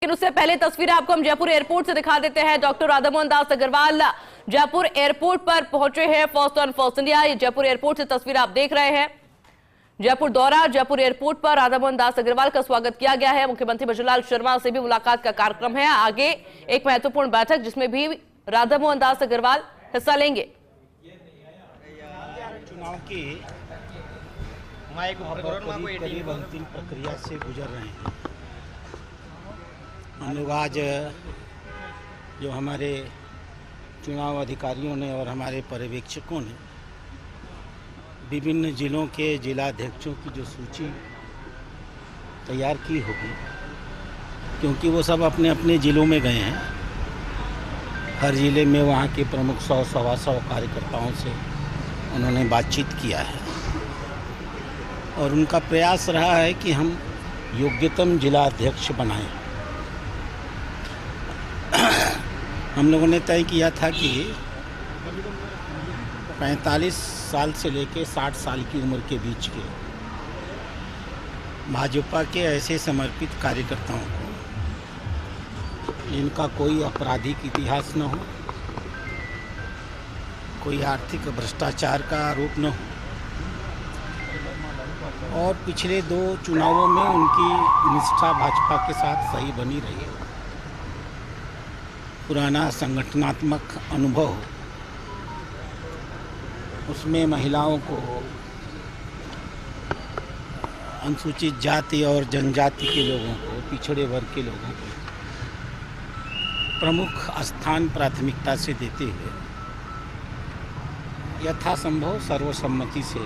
लेकिन उससे पहले तस्वीरें आपको हम जयपुर एयरपोर्ट से दिखा देते हैं। डॉक्टर राधामोहन दास अग्रवाल जयपुर एयरपोर्ट पर पहुंचे हैं। फर्स्ट ऑन फर्स्ट इंडिया, ये जयपुर एयरपोर्ट से तस्वीर आप देख रहे हैं। जयपुर दौरा, जयपुर एयरपोर्ट पर राधामोहन दास अग्रवाल का स्वागत किया गया है। मुख्यमंत्री भजनलाल शर्मा से भी मुलाकात का कार्यक्रम है। आगे एक महत्वपूर्ण बैठक जिसमें भी राधामोहन दास अग्रवाल हिस्सा लेंगे। चुनाव की करीब अंतिम प्रक्रिया से गुजर रहे हैं। हम लोग आज जो हमारे चुनाव अधिकारियों ने और हमारे पर्यवेक्षकों ने विभिन्न जिलों के जिलाध्यक्षों की जो सूची तैयार की होगी, क्योंकि वो सब अपने अपने ज़िलों में गए हैं। हर ज़िले में वहाँ के प्रमुख 100-125 कार्यकर्ताओं से उन्होंने बातचीत किया है और उनका प्रयास रहा है कि हम योग्यतम जिलाध्यक्ष बनाएं। हम लोगों ने तय किया था कि 45 साल से लेकर 60 साल की उम्र के बीच के भाजपा के ऐसे समर्पित कार्यकर्ताओं को, जिनका कोई आपराधिक इतिहास न हो, कोई आर्थिक भ्रष्टाचार का आरोप न हो और पिछले 2 चुनावों में उनकी निष्ठा भाजपा के साथ सही बनी रही है, पुराना संगठनात्मक अनुभव हो, उसमें महिलाओं को, अनुसूचित जाति और जनजाति के लोगों को, पिछड़े वर्ग के लोगों को प्रमुख स्थान प्राथमिकता से देते हुए यथासंभव सर्वसम्मति से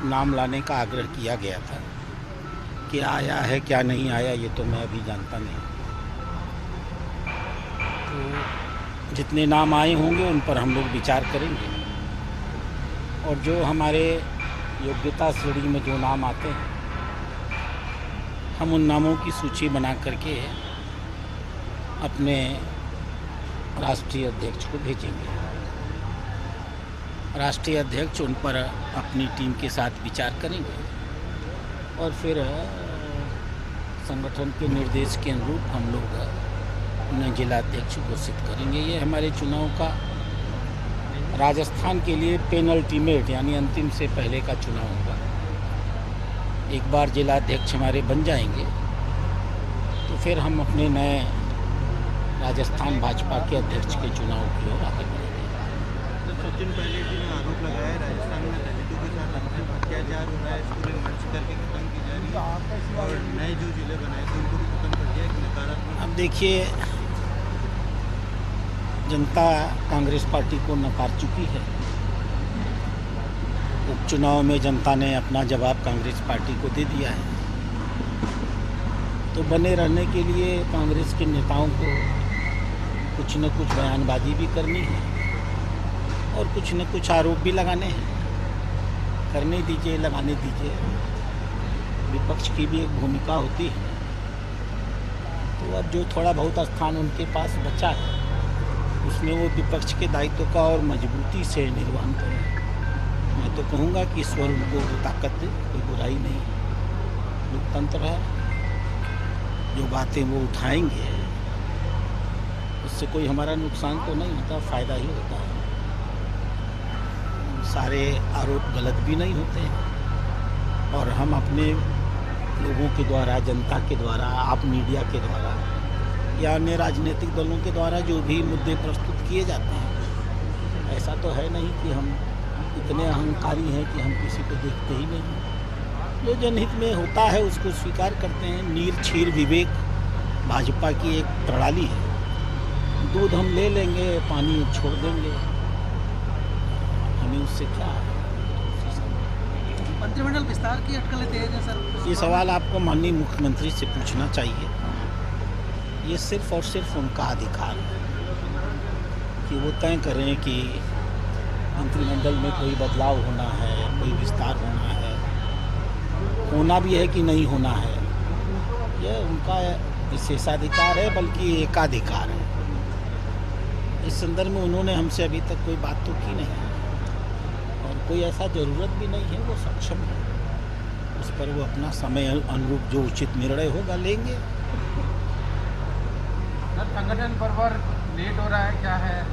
नाम लाने का आग्रह किया गया था। क्या आया है क्या नहीं आया ये तो मैं अभी जानता नहीं। तो जितने नाम आए होंगे उन पर हम लोग विचार करेंगे और जो हमारे योग्यता श्रेणी में जो नाम आते हैं हम उन नामों की सूची बना करके अपने राष्ट्रीय अध्यक्ष को भेजेंगे। राष्ट्रीय अध्यक्ष उन पर अपनी टीम के साथ विचार करेंगे और फिर संगठन के निर्देश के अनुरूप हम लोग उन्हें जिलाध्यक्ष घोषित करेंगे। ये हमारे चुनाव का राजस्थान के लिए पेनल्टीमेट यानी अंतिम से पहले का चुनाव होगा। एक बार जिलाध्यक्ष हमारे बन जाएंगे तो फिर हम अपने नए राजस्थान भाजपा के अध्यक्ष के चुनाव की ओर आगे बढ़ेंगे। कुछ दिन पहले भी आरोप लगाया राजस्थान में दलितों के साथ अत्याचार हो रहा है, इसको मंच करके खत्म की जा रही है और नए जो जिले बनाए थे उनको भी खत्म कर दिया। एक नकारात्मक, अब देखिए, जनता कांग्रेस पार्टी को नकार चुकी है। उपचुनाव में जनता ने अपना जवाब कांग्रेस पार्टी को दे दिया है। तो बने रहने के लिए कांग्रेस के नेताओं को कुछ न कुछ बयानबाजी भी करनी है और कुछ न कुछ आरोप भी लगाने हैं। करने दीजिए, लगाने दीजिए। विपक्ष की भी एक भूमिका होती है। तो अब जो थोड़ा बहुत स्थान उनके पास बचा है उसमें वो विपक्ष के दायित्व का और मजबूती से निर्वहन करें। मैं तो कहूँगा कि ईश्वर उनको ताकत दे, कोई बुराई नहीं। लोकतंत्र है, जो बातें वो उठाएंगे उससे कोई हमारा नुकसान तो नहीं होता, फ़ायदा ही होता है। सारे आरोप गलत भी नहीं होते हैं और हम अपने लोगों के द्वारा, जनता के द्वारा, आप मीडिया के द्वारा या अन्य राजनीतिक दलों के द्वारा जो भी मुद्दे प्रस्तुत किए जाते हैं, ऐसा तो है नहीं कि हम इतने अहंकारी हैं कि हम किसी को देखते ही नहीं। जो जनहित में होता है उसको स्वीकार करते हैं। नीर क्षीर विवेक भाजपा की एक प्रणाली है। दूध हम ले लेंगे, पानी छोड़ देंगे, हमें उससे क्या है। मंत्रिमंडल विस्तार की अटकलें तेज हैं सर। ये सवाल आपको माननीय मुख्यमंत्री से पूछना चाहिए। ये सिर्फ और सिर्फ उनका अधिकार है कि वो तय करें कि मंत्रिमंडल में कोई बदलाव होना है, कोई विस्तार होना है, होना भी है कि नहीं होना है। यह उनका विशेषाधिकार है, बल्कि एकाधिकार है। इस संदर्भ में उन्होंने हमसे अभी तक कोई बात तो की नहीं और कोई ऐसा ज़रूरत भी नहीं है। वो सक्षम है, उस पर वो अपना समय अनुरूप जो उचित निर्णय होगा लेंगे। संगठन परवर लेट हो रहा है, क्या है?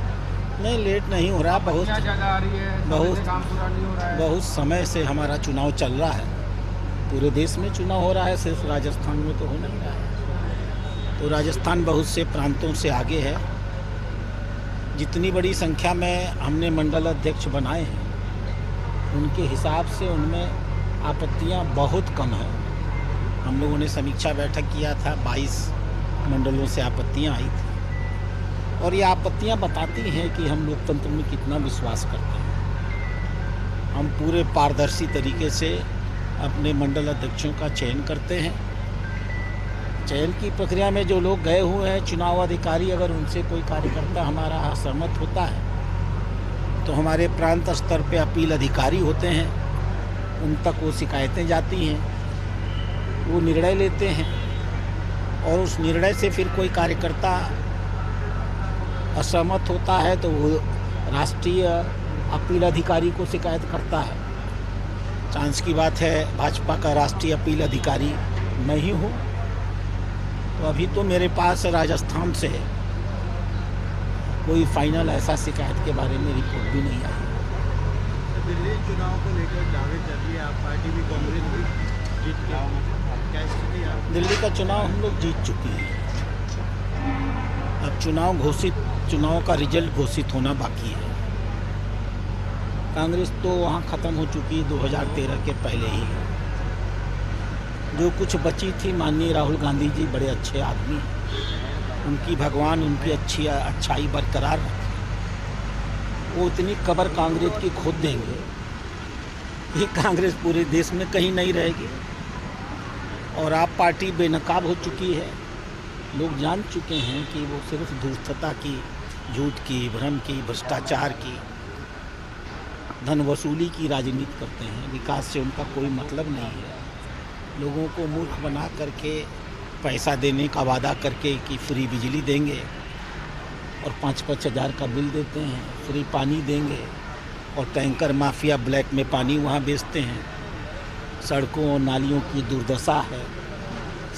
नहीं, लेट नहीं हो रहा, बहुत ज़्यादा आ रही है, बहुत- समय से काम पूरा नहीं हो रहा है। बहुत समय से हमारा चुनाव चल रहा है। पूरे देश में चुनाव हो रहा है, सिर्फ राजस्थान में तो हो नहीं रहा है। तो राजस्थान बहुत से प्रांतों से आगे है। जितनी बड़ी संख्या में हमने मंडल अध्यक्ष बनाए हैं, उनके हिसाब से उनमें आपत्तियां बहुत कम हैं। हम लोगों ने समीक्षा बैठक किया था, 22 मंडलों से आपत्तियां आई थी, और ये आपत्तियां बताती हैं कि हम लोकतंत्र में कितना विश्वास करते हैं। हम पूरे पारदर्शी तरीके से अपने मंडल अध्यक्षों का चयन करते हैं। चयन की प्रक्रिया में जो लोग गए हुए हैं, चुनाव अधिकारी, अगर उनसे कोई कार्यकर्ता हमारा असहमत होता है तो हमारे प्रांत स्तर पे अपील अधिकारी होते हैं, उन तक वो शिकायतें जाती हैं, वो निर्णय लेते हैं, और उस निर्णय से फिर कोई कार्यकर्ता असहमत होता है तो वो राष्ट्रीय अपील अधिकारी को शिकायत करता है। चांस की बात है भाजपा का राष्ट्रीय अपील अधिकारी नहीं हूँ, तो अभी तो मेरे पास राजस्थान से कोई फाइनल ऐसा शिकायत के बारे में रिपोर्ट भी नहीं आई। दिल्ली चुनाव को लेकर दावे चल रही है, आप पार्टी भी कांग्रेस भी जीत के, क्या स्थिति है? दिल्ली का चुनाव हम लोग जीत चुके हैं। अब चुनाव का रिजल्ट घोषित होना बाकी है। कांग्रेस तो वहाँ ख़त्म हो चुकी है 2013 के पहले ही। जो कुछ बची थी, माननीय राहुल गांधी जी बड़े अच्छे आदमी हैं, उनकी भगवान उनकी अच्छाई बरकरार रखे। वो इतनी कब्र कांग्रेस की खोद देंगे कि कांग्रेस पूरे देश में कहीं नहीं रहेगी, और आप पार्टी बेनकाब हो चुकी है। लोग जान चुके हैं कि वो सिर्फ धूर्तता की, झूठ की, भ्रम की, भ्रष्टाचार की, धन वसूली की राजनीति करते हैं। विकास से उनका कोई मतलब नहीं है। लोगों को मूर्ख बना करके, पैसा देने का वादा करके कि फ्री बिजली देंगे, और 5-5 हज़ार का बिल देते हैं, फ्री पानी देंगे, और टैंकर माफिया ब्लैक में पानी वहाँ बेचते हैं। सड़कों और नालियों की दुर्दशा है,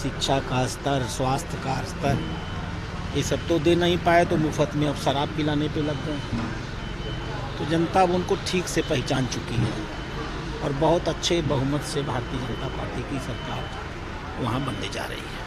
शिक्षा का स्तर, स्वास्थ्य का स्तर, ये सब तो दे नहीं पाए तो मुफ्त में अब शराब पिलाने पे लग गए। तो जनता अब उनको ठीक से पहचान चुकी है, और बहुत अच्छे बहुमत से भारतीय जनता पार्टी की सरकार वहाँ बनने जा रही है।